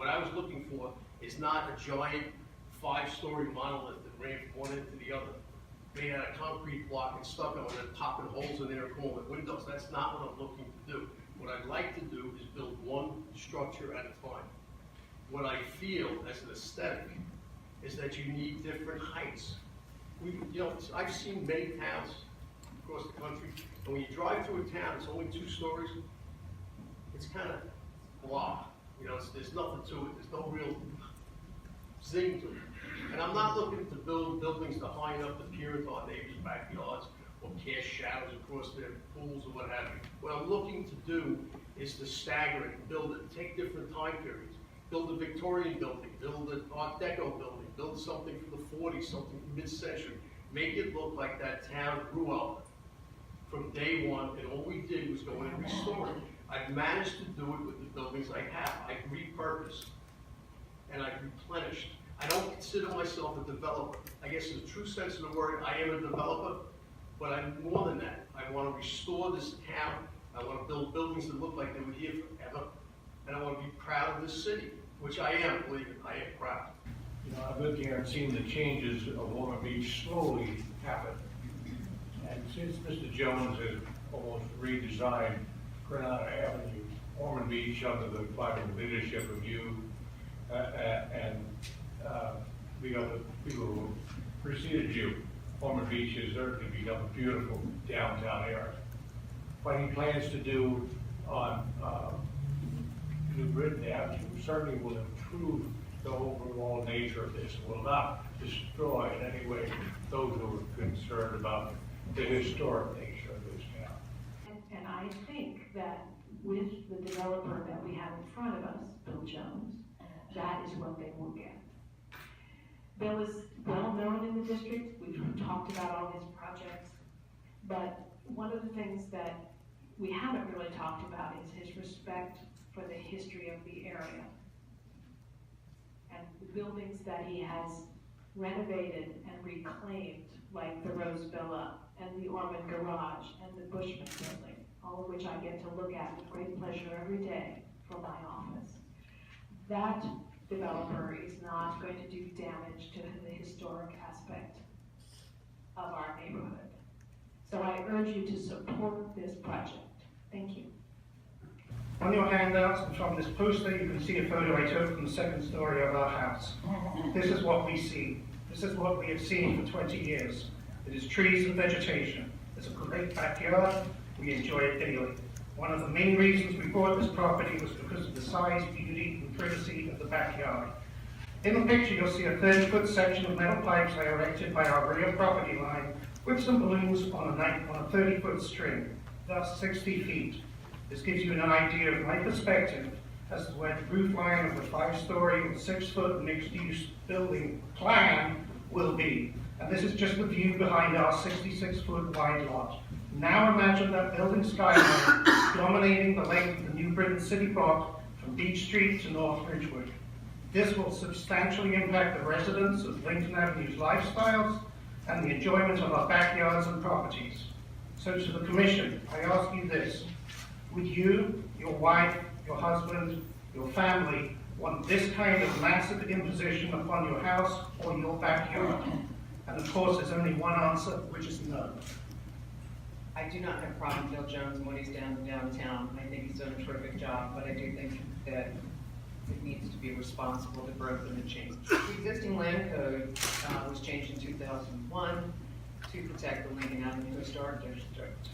What I was looking for is not a giant 5-story monolith that ran from one end to the other, made out of concrete block and stucco and then popping holes in there and calling it windows. That's not what I'm looking to do. What I'd like to do is build one structure at a time. What I feel as an aesthetic is that you need different heights. I've seen many towns across the country, and when you drive through a town, it's only 2 stories. It's kind of blah. There's nothing to it. There's no real zing to it. And I'm not looking to build buildings to high enough to peer into our neighbors' backyards or cast shadows across their pools or what have you. What I'm looking to do is to stagger it and build it, take different time periods. Build a Victorian building, build an Art Deco building, build something from the 40s, something from mid-century. Make it look like that town grew up from day one, and all we did was go in and restore it. I've managed to do it with the buildings I have. I've repurposed and I've replenished. I don't consider myself a developer. I guess in the true sense of the word, I am a developer, but I'm more than that. I want to restore this town. I want to build buildings that look like they were here forever, and I want to be proud of this city, which I am, believe it, I am proud. I've lived here and seen the changes of Ormond Beach slowly happen. And since Mr. Jones has almost redesigned Granada Avenue, Ormond Beach, under the vibrant leadership of you and the other people who preceded you, Ormond Beach has certainly become a beautiful downtown area. What he plans to do on New Britain Avenue certainly will improve the overall nature of this, will not destroy in any way those who are concerned about the historic nature of this town. And I think that with the developer that we have in front of us, Bill Jones, that is what they will get. Bill is well known in the district. We've talked about all his projects, but one of the things that we haven't really talked about is his respect for the history of the area and the buildings that he has renovated and reclaimed, like the Rose Villa and the Ormond Garage and the Bushman Building, all of which I get to look at with great pleasure every day from my office. That developer is not going to do damage to the historic aspect of our neighborhood. So I urge you to support this project. Thank you. On your handouts and from this poster, you can see a photo I took from the 2nd story of our house. This is what we see. This is what we have seen for 20 years. It is trees and vegetation. It's a great backyard. We enjoy it daily. One of the main reasons we bought this property was because of the size, beauty, and privacy of the backyard. In the picture, you'll see a 30-foot section of metal pipes I erected by our rear property line with some balloons on a 30-foot string, thus 60 feet. This gives you an idea of my perspective as to where the roof line of the 5-story or 6-foot mixed-use building plan will be. And this is just the view behind our 66-foot wide lot. Now imagine that building skyline dominating the length of the New Britain City Block from Beach Street to North Ridgewood. This will substantially impact the residents of Lincoln Avenue's lifestyles and the enjoyment of our backyards and properties. So to the Commission, I ask you this. Would you, your wife, your husband, your family want this kind of massive imposition upon your house or your backyard? And of course, there's only one answer, which is no. I do not have a problem with Bill Jones and what he's done downtown. I think he's done a terrific job, but I do think that it needs to be responsible to growth and change. The existing land code was changed in 2001 to protect the Lincoln Avenue Historic District.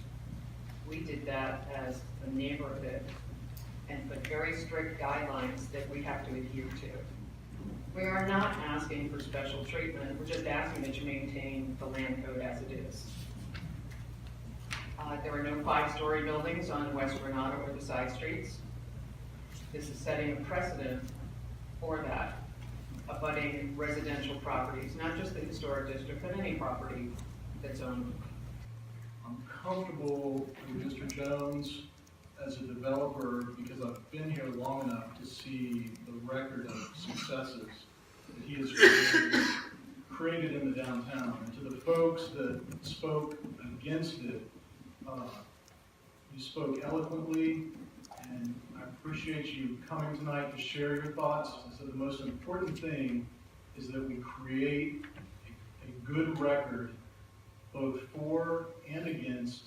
We did that as a neighborhood and put very strict guidelines that we have to adhere to. We are not asking for special treatment. We're just asking that you maintain the land code as it is. There are no 5-story buildings on West Granada or the side streets. This is setting a precedent for that, abutting residential properties, not just the historic district, but any property that's owned. I'm comfortable with Mr. Jones as a developer because I've been here long enough to see the record of successes that he has created in the downtown. And to the folks that spoke against it, you spoke eloquently, and I appreciate appreciate you coming tonight to share your thoughts. So the most important thing is that we create a good record, both for and against,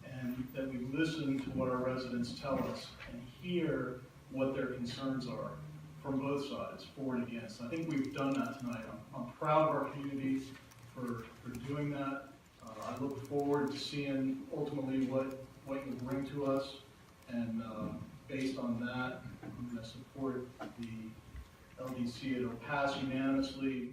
and that we listen to what our residents tell us and hear what their concerns are from both sides, for and against. I think we've done that tonight. I'm proud of our community for doing that. I look forward to seeing ultimately what you bring to us, and based on that, I'm going to support the LDC. It'll pass unanimously.